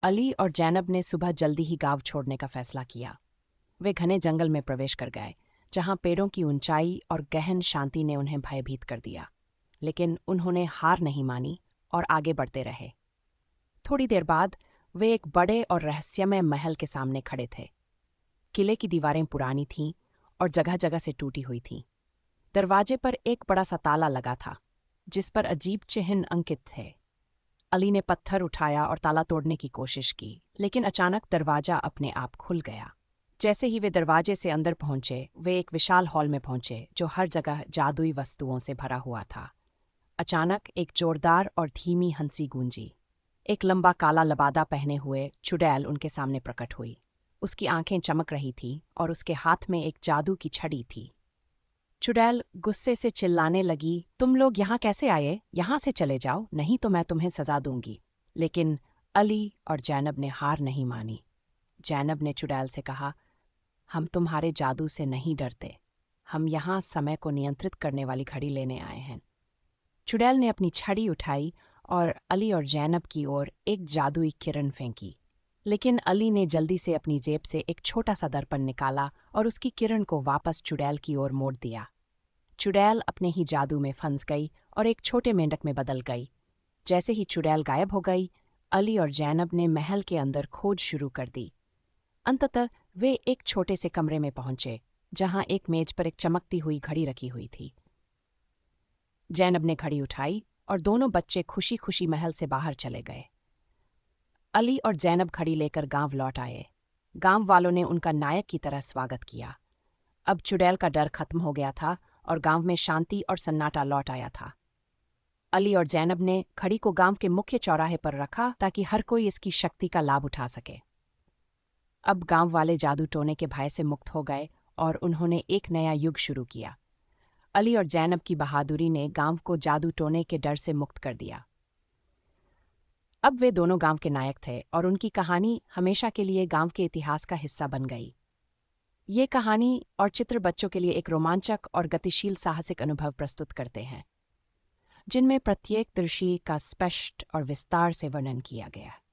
अली और जैनब ने सुबह जल्दी ही गांव छोड़ने का फैसला किया। वे घने जंगल में प्रवेश कर गए, जहां पेड़ों की ऊंचाई और गहन शांति ने उन्हें भयभीत कर दिया। लेकिन उन्होंने हार नहीं मानी और आगे बढ़ते रहे। थोड़ी देर बाद वे एक बड़े और रहस्यमय महल के सामने खड़े थे। किले की दीवारें पुरानी थीं और जगह जगह से टूटी हुई थीं। दरवाजे पर एक बड़ा सा ताला लगा था, जिस पर अजीब चिन्ह अंकित थे। अली ने पत्थर उठाया और ताला तोड़ने की कोशिश की, लेकिन अचानक दरवाजा अपने आप खुल गया। जैसे ही वे दरवाजे से अंदर पहुंचे, वे एक विशाल हॉल में पहुंचे जो हर जगह जादुई वस्तुओं से भरा हुआ था। अचानक एक जोरदार और धीमी हंसी गूंजी। एक लंबा काला लबादा पहने हुए चुड़ैल उनके सामने प्रकट हुई। उसकी आंखें चमक रही थीं और उसके हाथ में एक जादू की छड़ी थी। चुड़ैल गुस्से से चिल्लाने लगी, तुम लोग यहाँ कैसे आए? यहाँ से चले जाओ, नहीं तो मैं तुम्हें सजा दूंगी। लेकिन अली और जैनब ने हार नहीं मानी। जैनब ने चुड़ैल से कहा, हम तुम्हारे जादू से नहीं डरते। हम यहाँ समय को नियंत्रित करने वाली घड़ी लेने आए हैं। चुड़ैल ने अपनी छड़ी उठाई और अली और जैनब की ओर एक जादुई किरण फेंकी। लेकिन अली ने जल्दी से अपनी जेब से एक छोटा सा दर्पण निकाला और उसकी किरण को वापस चुड़ैल की ओर मोड़ दिया। चुड़ैल अपने ही जादू में फंस गई और एक छोटे मेंढक में बदल गई। जैसे ही चुड़ैल गायब हो गई, अली और जैनब ने महल के अंदर खोज शुरू कर दी। अंततः वे एक छोटे से कमरे में पहुंचे, जहां एक मेज पर एक चमकती हुई घड़ी रखी हुई थी। जैनब ने घड़ी उठाई और दोनों बच्चे खुशी खुशी महल से बाहर चले गए। अली और जैनब घड़ी लेकर गांव लौट आए। गांव वालों ने उनका नायक की तरह स्वागत किया। अब चुड़ैल का डर खत्म हो गया था और गांव में शांति और सन्नाटा लौट आया था। अली और जैनब ने घड़ी को गांव के मुख्य चौराहे पर रखा ताकि हर कोई इसकी शक्ति का लाभ उठा सके। अब गांव वाले जादू टोने के भय से मुक्त हो गए और उन्होंने एक नया युग शुरू किया। अली और जैनब की बहादुरी ने गांव को जादू टोने के डर से मुक्त कर दिया। अब वे दोनों गांव के नायक थे और उनकी कहानी हमेशा के लिए गांव के इतिहास का हिस्सा बन गई। ये कहानी और चित्र बच्चों के लिए एक रोमांचक और गतिशील साहसिक अनुभव प्रस्तुत करते हैं, जिनमें प्रत्येक दृश्य का स्पष्ट और विस्तार से वर्णन किया गया है।